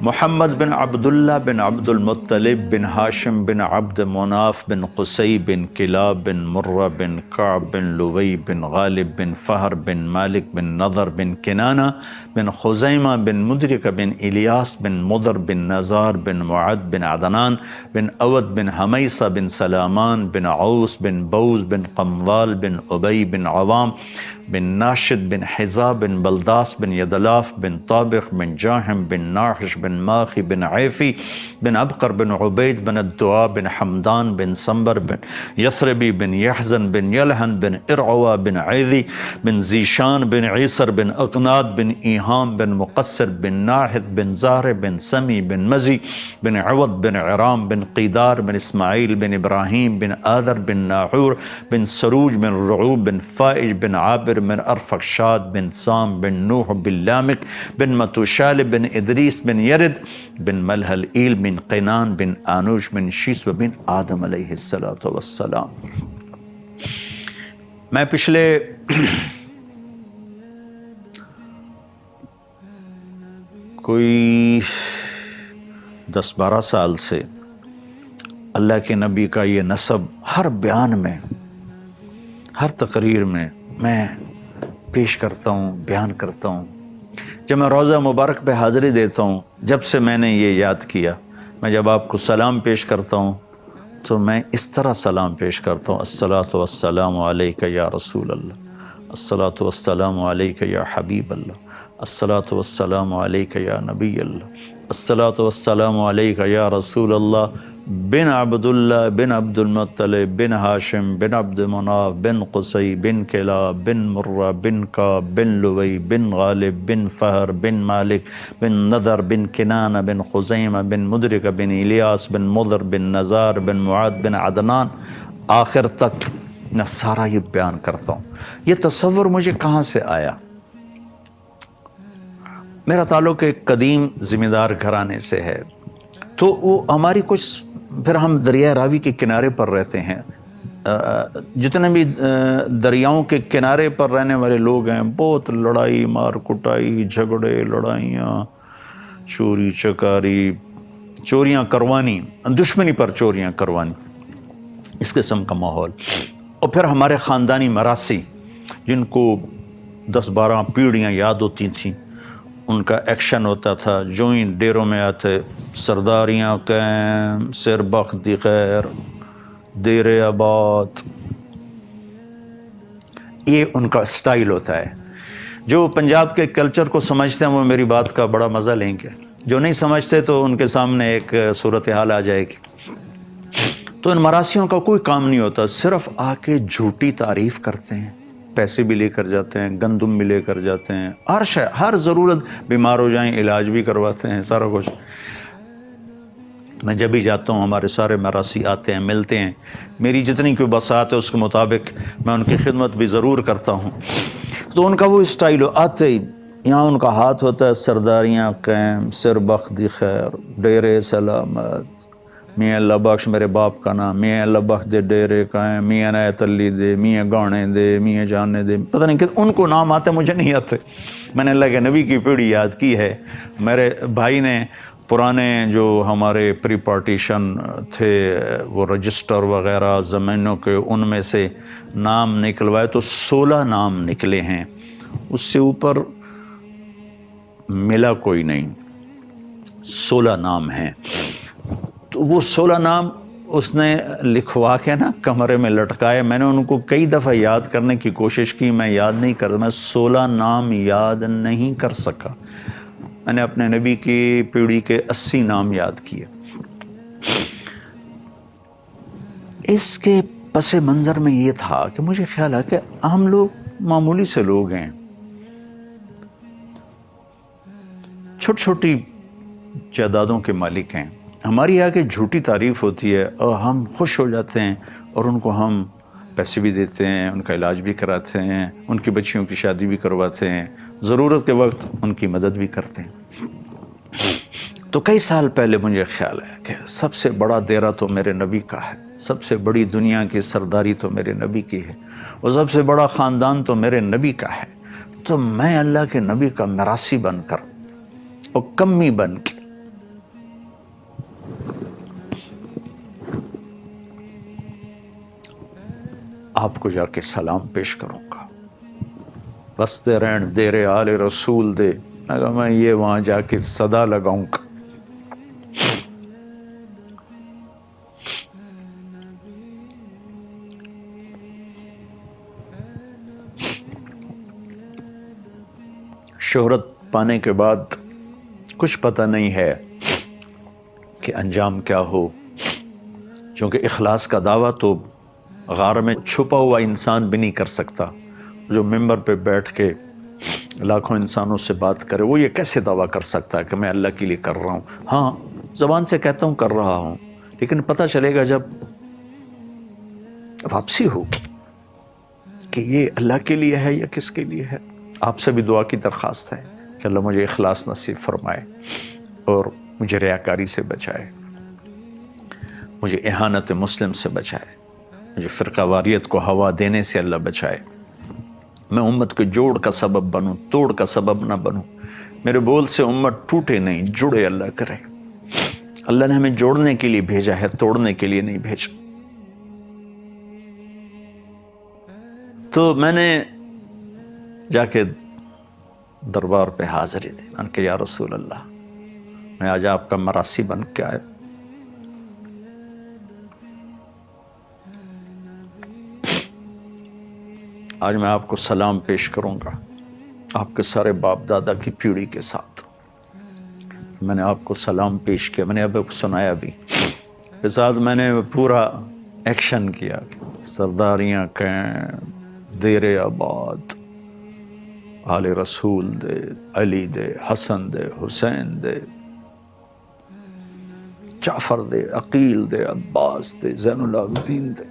محمد بن عبداللہ بن عبد المطلب بن ہاشم بن عبد مناف بن قصی بن club بن مرہ بن کعب بن لوی بن غالب بن فہر بن مالک بن نضر بن کنانہ بن خزیمہ بن مدرکہ بن الیاس بن مضر بن نزار بن معد بن عدنان بن اود بن حمیصہ بن سلامان بن عوس بن بوز بن قمضال بن ابی بن عوام بن ناشد بن حذا بن بلداس بن یدلاف بن طابق بن جاہم بن ناحش بن ماخی بن عیفی بن ابقر بن عبید بن الدعا بن حمدان بن سنبر بن یثربی بن یحزن بن یلحن بن ارعوا بن عیدی بن زیشان بن عیسر بن اقناد بن ایہام بن مقصر بن ناحد بن زہر بن سمی بن مزی بن عوض بن عرام بن قیدار بن اسماعیل بن ابراہیم بن آذر بن ناحور بن سروج بن رعوب بن فائج بن عابر بن ارفخشاد بن سام بن نوح بن لامک بن متوشال بن ادریس بن یرد بن ملحل ایل بن قینان بن آنوش بن شیس بن آدم علیہ السلام۔ میں پچھلے کوئی 10-12 سال سے اللہ کے نبی کا یہ نسب ہر بیان میں، ہر تقریر میں میں پیش کرتا ہوں، بیان کرتا ہوں۔ جب میں روضہ مبارک پہ حاضری دیتا ہوں، جب سے میں نے یہ یاد کیا، میں جب آپ کو سلام پیش کرتا ہوں تو میں اس طرح سلام پیش کرتا ہوں: الصلاۃ والسلام علیک یا رسول اللہ، الصلاۃ والسلام علیک یا حبیب اللہ، الصلاۃ والسلام علیک یا نبی اللہ، الصلاۃ والسلام علیک یا رسول اللہ بن عبداللہ بن عبد المطلب بن ہاشم بن عبد مناف بن قصی بن کلاب بن مرہ بن کعب بن لوی بن غالب بن فہر بن مالک بن نضر بن کنانہ بن خزیمہ بن مدرکہ بن الیاس بن مضر بن نزار بن معد بن عدنان، آخر تک میں سارا یہ بیان کرتا ہوں۔ یہ تصور مجھے کہاں سے آیا؟ میرا تعلق ایک قدیم ذمہ دار گھرانے سے ہے، تو وہ ہماری کچھ، پھر ہم دریائے راوی کے کنارے پر رہتے ہیں۔ جتنے بھی دریاؤں کے کنارے پر رہنے والے لوگ ہیں، بہت لڑائی مار کٹائی، جھگڑے، لڑائیاں، چوری چکاری، چوریاں کروانی، دشمنی پر چوریاں کروانی، اس قسم کا ماحول۔ اور پھر ہمارے خاندانی مراثی جن کو 10-12 پیڑھیاں یاد ہوتی تھیں، ان کا ایکشن ہوتا تھا۔ جو ہی ڈیروں میں آتے، سرداریاں قائم، سر بخت خیر، دیر آباد، یہ ان کا سٹائل ہوتا ہے۔ جو پنجاب کے کلچر کو سمجھتے ہیں وہ میری بات کا بڑا مزہ لیں گے، جو نہیں سمجھتے تو ان کے سامنے ایک صورتحال آ جائے گی۔ تو ان مراسیوں کا کوئی کام نہیں ہوتا، صرف آ کے جھوٹی تعریف کرتے ہیں، پیسے بھی لے کر جاتے ہیں، گندم بھی لے کر جاتے ہیں، ہر شے، ہر ضرورت، بیمار ہو جائیں علاج بھی کرواتے ہیں، سارا کچھ۔ میں جب بھی جاتا ہوں ہمارے سارے مراسی آتے ہیں، ملتے ہیں، میری جتنی کوئی بساط ہے اس کے مطابق میں ان کی خدمت بھی ضرور کرتا ہوں۔ تو ان کا وہ اسٹائل ہو، آتے ہی یہاں ان کا ہاتھ ہوتا ہے، سرداریاں قائم، سر بخت خیر، ڈیرے سلامت، میاں اللہ بخش میرے باپ کا نام، میاں اللہ بخش دے ڈیرے قائم، میاں نایت علی دے، میاں گانے دے، میاں جانے دے، پتہ نہیں کہ ان کو نام آتے، مجھے نہیں آتے۔ میں نے اللہ کے نبی کی پیڑھی یاد کی ہے۔ میرے بھائی نے پرانے جو ہمارے پری پارٹیشن تھے وہ رجسٹر وغیرہ زمینوں کے، ان میں سے نام نکلوائے تو 16 نام نکلے ہیں، اس سے اوپر ملا کوئی نہیں، 16 نام ہیں۔ تو وہ 16 نام اس نے لکھوا کے نا کمرے میں لٹکائے۔ میں نے ان کو کئی دفعہ یاد کرنے کی کوشش کی، میں یاد نہیں کرتا، میں 16 نام یاد نہیں کر سکا۔ میں نے اپنے نبی کی پیڑھی کے 80 نام یاد کیے۔ اس کے پس منظر میں یہ تھا کہ مجھے خیال ہے کہ ہم لوگ معمولی سے لوگ ہیں، چھوٹی چھوٹی جائیدادوں کے مالک ہیں، ہماری آگے جھوٹی تعریف ہوتی ہے اور ہم خوش ہو جاتے ہیں، اور ان کو ہم پیسے بھی دیتے ہیں، ان کا علاج بھی کراتے ہیں، ان کی بچیوں کی شادی بھی کرواتے ہیں، ضرورت کے وقت ان کی مدد بھی کرتے ہیں۔ تو کئی سال پہلے مجھے خیال ہے کہ سب سے بڑا دیرہ تو میرے نبی کا ہے، سب سے بڑی دنیا کی سرداری تو میرے نبی کی ہے، اور سب سے بڑا خاندان تو میرے نبی کا ہے، تو میں اللہ کے نبی کا میراثی بن کر اور کمی بن کے آپ کو جا کے سلام پیش کروں گا۔ بستے رہن دیرے آل رسول دے، میں یہ وہاں جا کے صدا لگاؤں گا۔ شہرت پانے کے بعد کچھ پتہ نہیں ہے کہ انجام کیا ہو، چونکہ اخلاص کا دعویٰ تو غار میں چھپا ہوا انسان بھی نہیں کر سکتا۔ جو ممبر پہ بیٹھ کے لاکھوں انسانوں سے بات کرے، وہ یہ کیسے دعویٰ کر سکتا ہے کہ میں اللہ کے لیے کر رہا ہوں؟ ہاں، زبان سے کہتا ہوں کر رہا ہوں، لیکن پتہ چلے گا جب واپسی ہوگی کہ یہ اللہ کے لیے ہے یا کس کے لیے ہے۔ آپ سے بھی دعا کی درخواست ہے کہ اللہ مجھے اخلاص نصیب فرمائے اور مجھے ریاکاری سے بچائے، مجھے اہانت مسلم سے بچائے، مجھے فرقہ واریت کو ہوا دینے سے اللہ بچائے، میں امت کے جوڑ کا سبب بنوں، توڑ کا سبب نہ بنوں، میرے بول سے امت ٹوٹے نہیں، جڑے اللہ کرے۔ اللہ نے ہمیں جوڑنے کے لیے بھیجا ہے، توڑنے کے لیے نہیں بھیجا۔ تو میں نے جا کے دربار پہ حاضری دی، میں نے کہا یا رسول اللہ، میں آج آپ کا مراثی بن کے آیا، آج میں آپ کو سلام پیش کروں گا آپ کے سارے باپ دادا کی پیڑھی کے ساتھ۔ میں نے آپ کو سلام پیش کیا، میں نے اب سنایا بھی، کے ساتھ میں نے پورا ایکشن کیا، سرداریاں کہیں دیر آباد، آل رسول دے، علی دے، حسن دے، حسین دے، جعفر دے، عقیل دے، عباس دے، زین العابدین دے،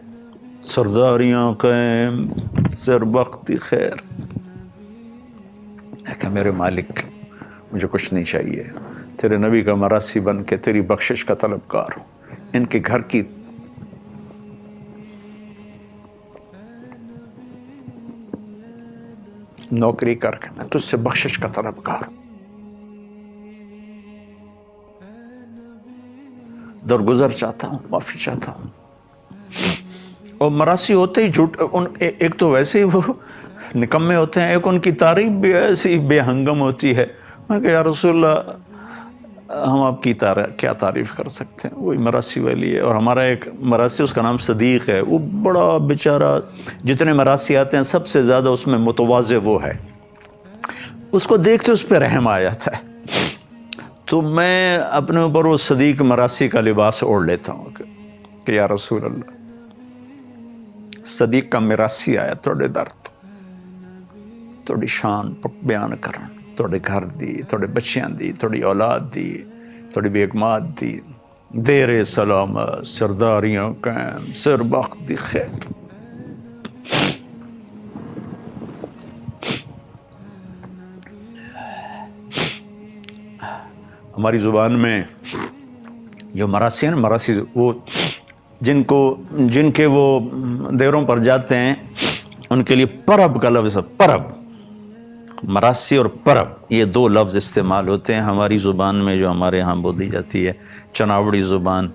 سرداریاں قائم، سر وقتی خیر۔ کہ میرے مالک، مجھے کچھ نہیں چاہیے، تیرے نبی کا مراثی بن کے تیری بخشش کا طلبگار ہوں، ان کے گھر کی نوکری کر کے میں تجھ سے بخشش کا طلبگار ہوں، درگزر چاہتا ہوں، معافی چاہتا ہوں۔ اور مراثی ہوتے ہی جھوٹ، ایک تو ویسے ہی وہ نکمے ہوتے ہیں، ایک ان کی تعریف بھی ایسی بے ہنگم ہوتی ہے۔ میں کہ یا رسول اللہ، ہم آپ کی کیا تعریف کر سکتے ہیں؟ وہی مراثی والی ہے، اور ہمارا ایک مراثی، اس کا نام صدیق ہے، وہ بڑا بیچارہ، جتنے مراثی آتے ہیں سب سے زیادہ اس میں متواضع وہ ہے، اس کو دیکھتے اس پہ رحم آ جاتا ہے۔ تو میں اپنے اوپر وہ صدیق مراثی کا لباس اوڑھ لیتا ہوں کہ یا رسول اللہ، صدیق کا مراثی آیا توڑے درد، توڑی شان بیان کرن، توڑے گھر دی، توڑے بچیاں دی، توڑی اولاد دی، توڑی بیگمات دی، دیر سلامت، سرداریاں قائم، سر بخت دی خیر۔ ہماری زبان میں جو مراثی ہیں نا، مراثی وہ جن کے وہ دیروں پر جاتے ہیں، ان کے لیے پرب کا لفظ ہے، پرب، مراثی اور پرب، یہ دو لفظ استعمال ہوتے ہیں ہماری زبان میں، جو ہمارے ہاں بولی جاتی ہے، چناوڑی زبان۔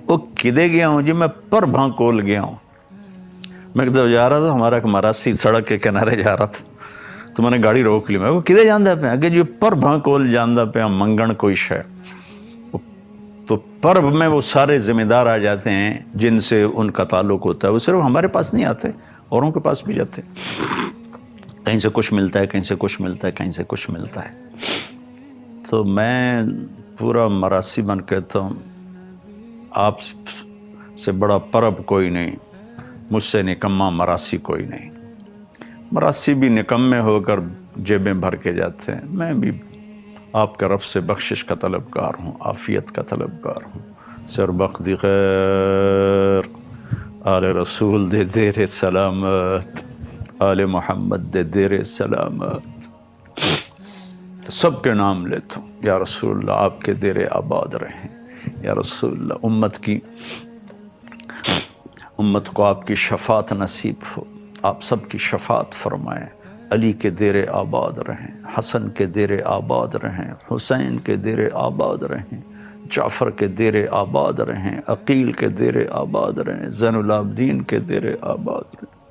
وہ کدے گیا ہوں جی، میں پر بھاں کول گیا ہوں۔ میں جب جا رہا تھا، ہمارا ایک مراثی سڑک کے کنارے جا رہا تھا، تو میں نے گاڑی روک لی، میں وہ کدے جاندہ پہ کہ جو پر بھاں کول جاندہ پہ منگن کوئی شے، تو پرب میں وہ سارے ذمہ دار آ جاتے ہیں جن سے ان کا تعلق ہوتا ہے، وہ صرف ہمارے پاس نہیں آتے، اوروں کے پاس بھی جاتے، کہیں سے کچھ ملتا ہے، کہیں سے کچھ ملتا ہے، کہیں سے کچھ ملتا ہے۔ تو میں پورا مراثی بن کہتا ہوں، آپ سے بڑا پرب کوئی نہیں، مجھ سے نکمہ مراثی کوئی نہیں۔ مراثی بھی نکمے ہو کر جیبیں بھر کے جاتے ہیں، میں بھی آپ کا رب سے بخشش کا طلبگار ہوں، عافیت کا طلبگار ہوں۔ سر بخت خیر، آل رسول دے دیر سلامت، آل محمد دے دیر سلامت۔ تو سب کے نام لیتا ہوں، یا رسول اللہ آپ کے دیر آباد رہیں، یا رسول اللہ امت کو آپ کی شفاعت نصیب ہو، آپ سب کی شفاعت فرمائیں، علی کے دیر آباد رہیں، حسن کے دیر آباد رہیں، حسین کے دیر آباد رہیں، جعفر کے دیر آباد رہیں، عقیل کے دیر آباد رہیں، زین العابدین کے دیر آباد رہیں۔